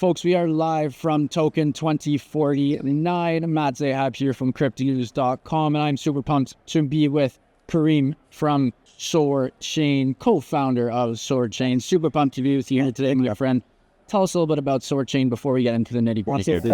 Folks, we are live from Token2049. Matt Zahab here from cryptonews.com, and I'm super pumped to be with Kerem from Soarchain, co-founder of Soarchain. Super pumped to be with you here today, my friend. Tell us a little bit about Soarchain before we get into the nitty-gritty.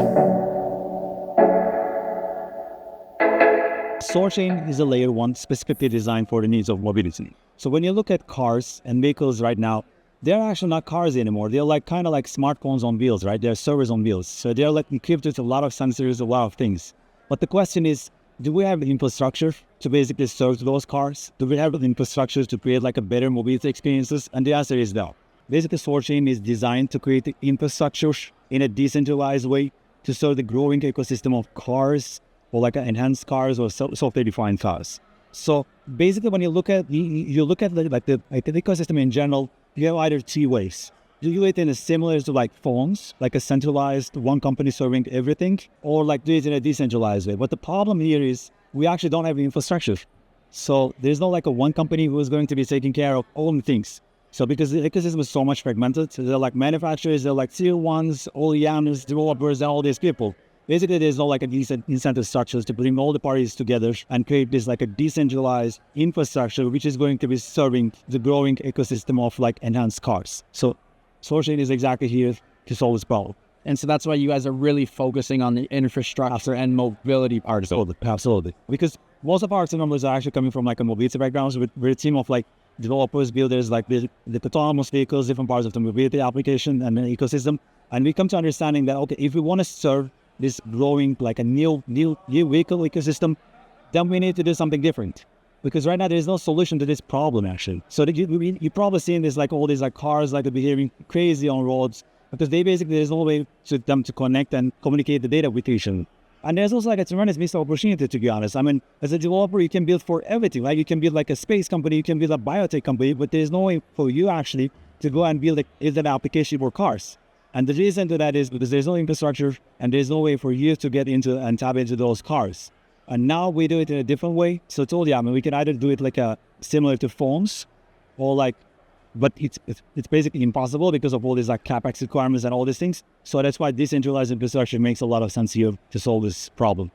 Soarchain is a layer 1 specifically designed for the needs of mobility. So when you look at cars and vehicles right now, they're actually not cars anymore. They're like kind of like smartphones on wheels, right? They're servers on wheels. So they're like equipped with a lot of sensors, a lot of things. But the question is, do we have the infrastructure to basically serve those cars? Do we have the infrastructure to create like a better mobility experiences? And the answer is no. Basically, Soarchain is designed to create the infrastructure in a decentralized way to serve the growing ecosystem of cars, or like enhanced cars or software-defined cars. So basically, when you look at the ecosystem in general, you have either two ways. Do you do it in a similar to like phones, like a centralized one company serving everything, or like do it in a decentralized way? But the problem here is we actually don't have the infrastructure. So there's no like a one company who is going to be taking care of all the things. So because the ecosystem is so much fragmented, so they're like manufacturers, they're like tier ones, OEMs, developers, and all these people. Basically, there's no like a decent incentive structures to bring all the parties together and create this like a decentralized infrastructure, which is going to be serving the growing ecosystem of like enhanced cars. So Soarchain is exactly here to solve this problem. And so that's why you guys are really focusing on the infrastructure and mobility part. Absolutely. Because most of our team members are actually coming from like a mobility background. So we're a team of like developers, builders, like the autonomous vehicles, different parts of the mobility application and the ecosystem. And we come to understanding that, okay, if we want to serve this growing like a new vehicle ecosystem, then we need to do something different. Because right now there is no solution to this problem actually. So you probably seen this like all these like cars like behaving crazy on roads because there's no way to them to connect and communicate the data with each other. And there's also like a tremendous missed opportunity, to be honest. I mean, as a developer, you can build for everything. Like you can build like a space company, you can build a biotech company, but there's no way for you actually to go and build like an application for cars. And the reason to that is because there's no infrastructure and there's no way for you to get into and tap into those cars. And now we do it in a different way. So I told you, I mean, we can either do it like similar to phones or like, but it's basically impossible because of all these like CapEx requirements and all these things. So that's why decentralized infrastructure makes a lot of sense here to solve this problem.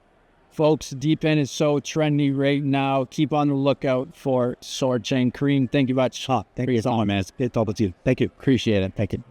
Folks, Deep End is so trendy right now. Keep on the lookout for Soarchain. Kerem, thank you much. Thank you so much, man. It's good talking to you. Thank you. Appreciate it. Thank you.